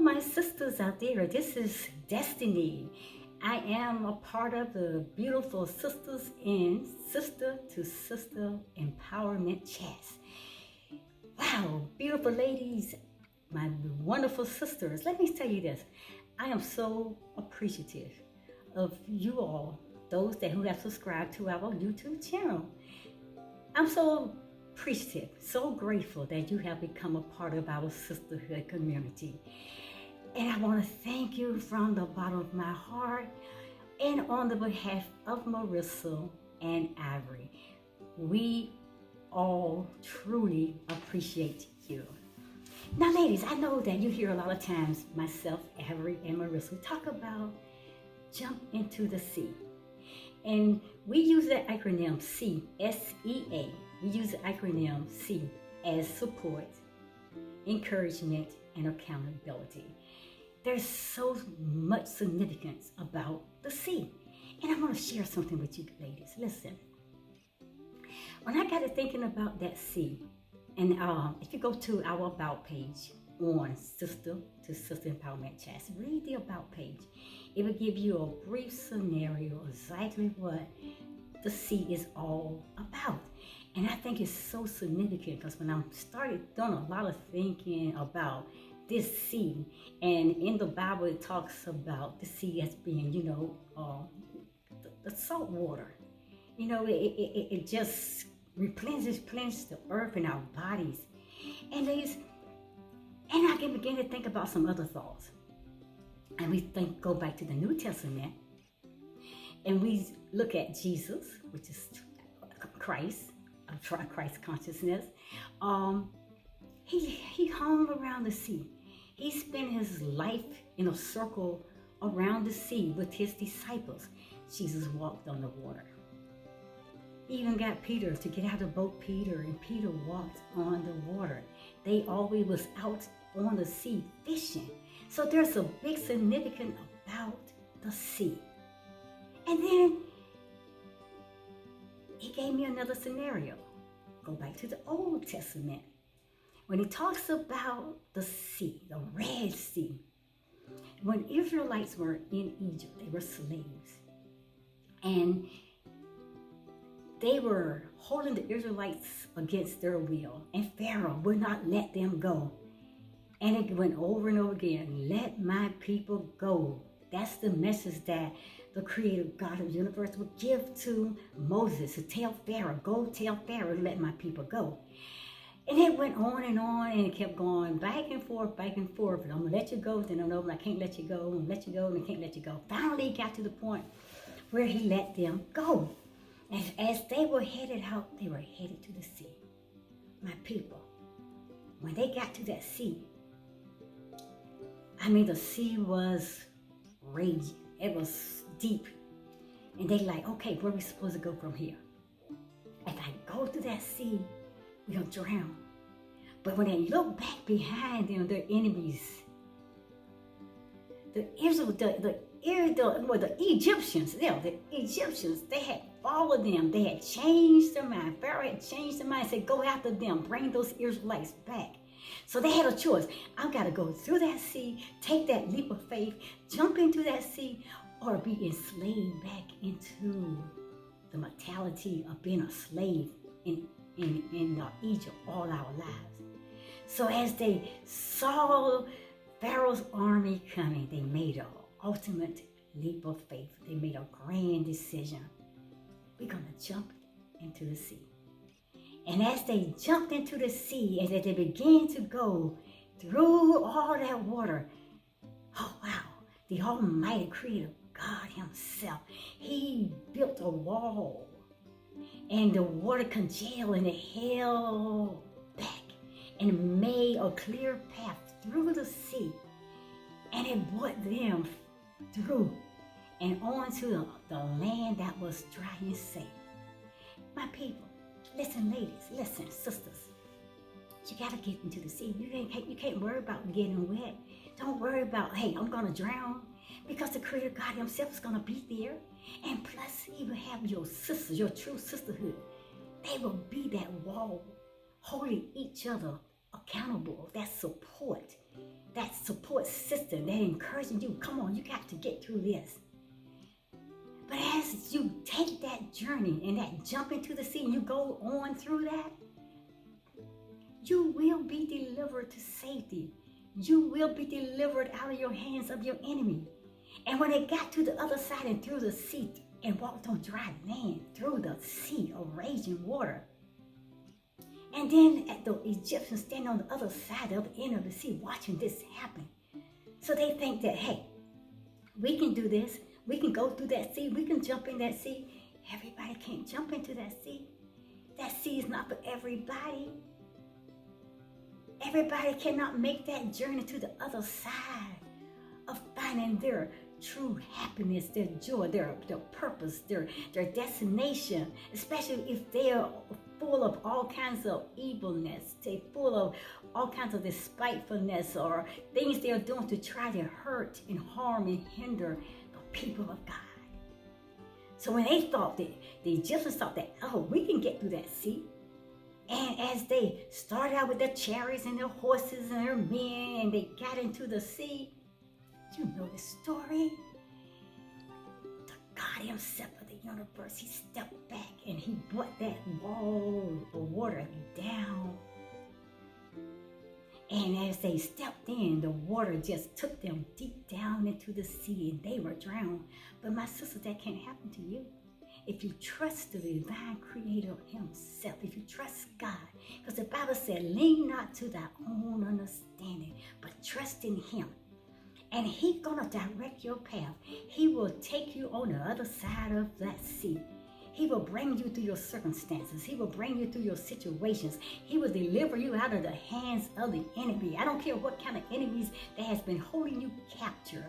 my sisters out there. This is Destiny. I am a part of the beautiful Sisters in Sister to Sister Empowerment Chats. Wow, beautiful ladies, my wonderful sisters. Let me tell you this. I am so appreciative of you all, those who have subscribed to our YouTube channel. I'm so appreciative, so grateful that you have become a part of our sisterhood community. And I want to thank you from the bottom of my heart and on the behalf of Marissa and Ivory. We all truly appreciate you. Now, ladies, I know that you hear a lot of times myself, Avery, and Marissa talk about jump into the sea. And we use that acronym C, S-E-A. We use the acronym C as support, encouragement, and accountability. There's so much significance about the sea. And I want to share something with you ladies. Listen, when I got to thinking about that sea, and if you go to our About page on Sister to Sister Empowerment Chats, read the About page. It will give you a brief scenario of exactly what the sea is all about. And I think it's so significant because when I started doing a lot of thinking about this sea, and in the Bible it talks about the sea as being, the salt water. It just replenishes the earth and our bodies. And I can begin to think about some other thoughts. And we go back to the New Testament, and we look at Jesus, which is Christ, Christ consciousness. He hung around the sea. He spent his life in a circle around the sea with his disciples. Jesus walked on the water. He even got Peter to get out of the boat, and Peter walked on the water. They always was out on the sea fishing. So there's a big significance about the sea. And then he gave me another scenario. Go back to the Old Testament. When he talks about the sea, the Red Sea, when Israelites were in Egypt, they were slaves. And they were holding the Israelites against their will. And Pharaoh would not let them go. And it went over and over again, let my people go. That's the message that the creator God of the universe would give to Moses, to tell Pharaoh, go tell Pharaoh, let my people go. And it went on, and it kept going back and forth. And I'm going to let you go, then I can't let you go. I'm going to let you go, and I can't let you go. Finally, it got to the point where he let them go. And as they were headed out, they were headed to the sea. My people, when they got to that sea, the sea was raging. It was deep. And they like, okay, where are we supposed to go from here? If I go through that sea, we'll drown. But when they look back behind them, their enemies, the Egyptians, they had followed them. They had changed their mind. Pharaoh had changed their mind, said, go after them, bring those Israelites back. So they had a choice. I've got to go through that sea, take that leap of faith, jump into that sea, or be enslaved back into the mentality of being a slave in Egypt all our lives. So as they saw Pharaoh's army coming, they made an ultimate leap of faith. They made a grand decision. We're going to jump into the sea. And as they jumped into the sea, and as they began to go through all that water, oh wow, the Almighty Creator, God Himself, He built a wall. And the water congealed and it held back and made a clear path through the sea. And it brought them through and onto the land that was dry and safe. My people, listen, ladies, listen, sisters. You gotta get into the sea. You can't worry about getting wet. Don't worry about, hey, I'm gonna drown. Because the Creator God Himself is gonna be there. And plus, He will have your sisters, your true sisterhood. They will be that wall, holding each other accountable, that support. that support system, that encouraging you, come on, you got to get through this. But as you take that journey and that jump into the sea and you go on through that, you will be delivered to safety. You will be delivered out of your hands of your enemy. And when they got to the other side and through the sea and walked on dry land, through the sea of raging water, and then the Egyptians standing on the other side, the other end of the sea, watching this happen. So they think that, hey, we can do this. We can go through that sea. We can jump in that sea. Everybody can't jump into that sea. That sea is not for everybody. Everybody cannot make that journey to the other side of finding their true happiness, their joy, their purpose, their destination, especially if they are full of all kinds of evilness. They're full of all kinds of despitefulness or things they are doing to try to hurt and harm and hinder the people of God. So when they thought that, the Egyptians thought that, oh, we can get through that sea. And as they started out with their chariots and their horses and their men, and they got into the sea, you know the story. The God himself of the universe, he stepped back and he brought that wall of water down. And as they stepped in, the water just took them deep down into the sea and they were drowned. But my sister, that can't happen to you. If you trust the divine creator himself, if you trust God, because the Bible said, lean not to thy own understanding, but trust in him. And he's going to direct your path. He will take you on the other side of that sea. He will bring you through your circumstances. He will bring you through your situations. He will deliver you out of the hands of the enemy. I don't care what kind of enemies that has been holding you captive,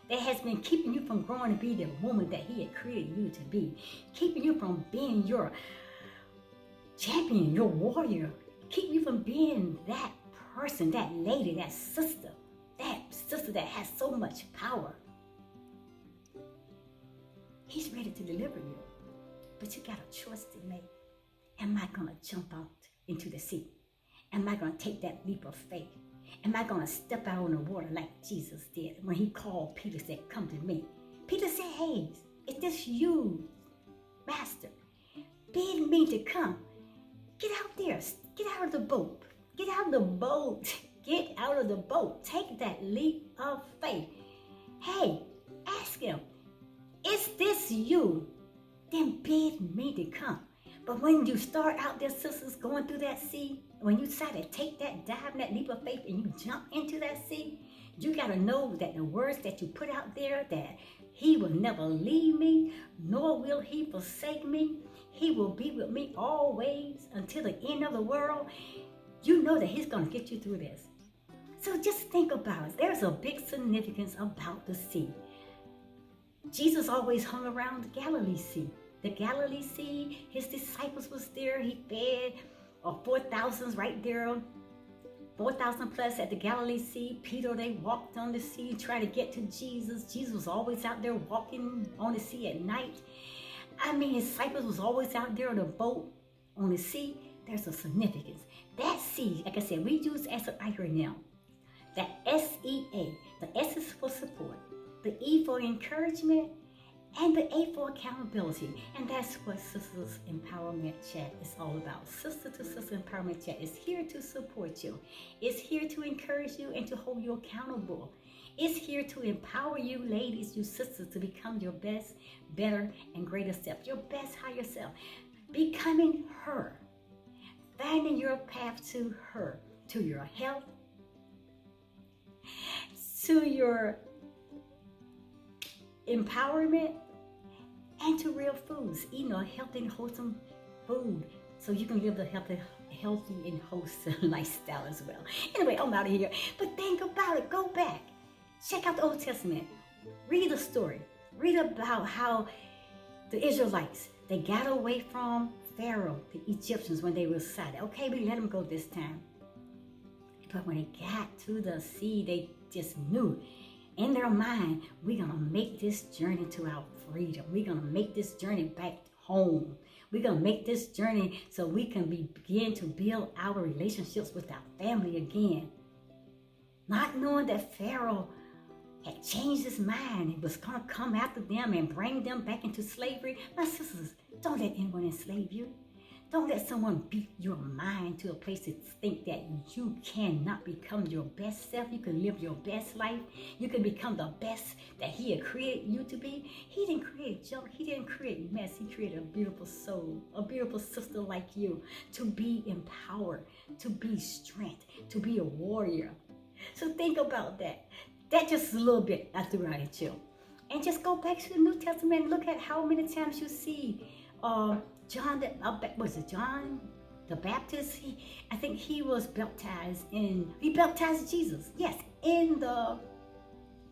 that has been keeping you from growing to be the woman that he had created you to be, keeping you from being your champion, your warrior, keeping you from being that person, that lady, that sister that has so much power. He's ready to deliver you, but you got a choice to make. Am I going to jump out into the sea? Am I going to take that leap of faith? Am I going to step out on the water like Jesus did when he called Peter, said, come to me? Peter said, hey, is this you, Master? Bid me to come. Get out there. Get out of the boat. Get out of the boat. Get out of the boat. Take that leap of faith. Hey, ask him, is this you? Then bid me to come. But when you start out there, sisters, going through that sea, when you decide to take that dive and that leap of faith and you jump into that sea, you got to know that the words that you put out there, that he will never leave me, nor will he forsake me. He will be with me always until the end of the world. You know that he's going to get you through this. So just think about it. There's a big significance about the sea. Jesus always hung around the Galilee Sea. The Galilee Sea, his disciples was there. He fed 4,000 right there, 4,000 plus at the Galilee Sea. Peter, they walked on the sea, trying to get to Jesus. Jesus was always out there walking on the sea at night. I mean, his disciples was always out there on a boat on the sea. There's a significance. That sea, like I said, we use as an acronym. That SEA, the S is for support, the E for encouragement, and the A for accountability. And that's what Sisters Empowerment Chat is all about. Sister to Sister Empowerment Chat is here to support you. It's here to encourage you and to hold you accountable. It's here to empower you, ladies, you sisters, to become your best, better, and greater self. Your best higher self. Becoming her. Finding your path to her. To your health. To your empowerment, and to real foods, eating a healthy and wholesome food so you can live a healthy and wholesome lifestyle as well. Anyway, I'm out of here. But think about it. Go back. Check out the Old Testament. Read the story. Read about how the Israelites, they got away from Pharaoh, the Egyptians, when they were decided, okay, we let them go this time. But when they got to the sea, they just knew in their mind, we're going to make this journey to our freedom. We're going to make this journey back home. We're going to make this journey so we can begin to build our relationships with our family again. not knowing that Pharaoh had changed his mind and was going to come after them and bring them back into slavery. My sisters, don't let anyone enslave you. Don't let someone beat your mind to a place to think that you cannot become your best self. You can live your best life. You can become the best that He had created you to be. He didn't create junk. He didn't create mess. He created a beautiful soul, a beautiful sister like you, to be empowered, to be strength, to be a warrior. So think about that. That just a little bit I threw out at you. And just go back to the New Testament and look at how many times you see John the Baptist. I think he was baptized he baptized Jesus, yes, in the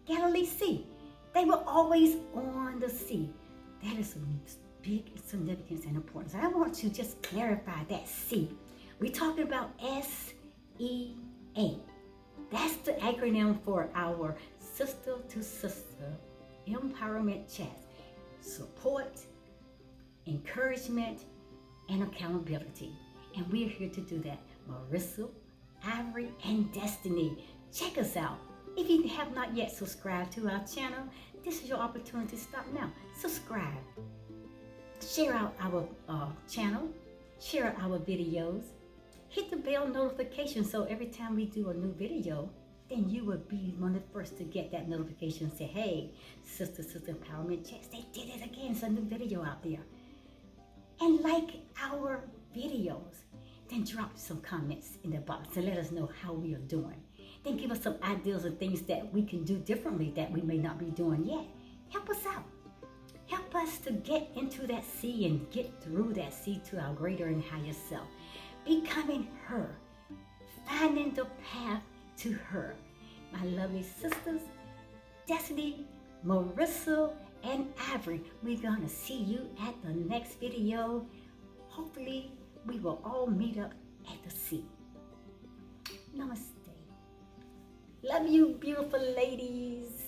Galilee Sea. They were always on the sea. That is some big significance and importance. I want to just clarify that sea. We're talking about SEA. That's the acronym for our Sister to Sister Empowerment Chat. Support, encouragement, and accountability. And we're here to do that. Marissa, Ivory, and Destiny. Check us out. If you have not yet subscribed to our channel, this is your opportunity to stop now. Subscribe. Share out our channel. Share our videos. Hit the bell notification so every time we do a new video, then you will be one of the first to get that notification and say, hey, Sister Empowerment Chats, they did it again. It's a new video out there. And like our videos, then drop some comments in the box and let us know how we are doing. Then give us some ideas of things that we can do differently that we may not be doing yet. Help us out. Help us to get into that sea and get through that sea to our greater and higher self. Becoming her, finding the path to her. My lovely sisters, Destiny, Marissa, and Ivory, we're gonna see you at the next video. Hopefully, we will all meet up at the sea. Namaste. Love you, beautiful ladies.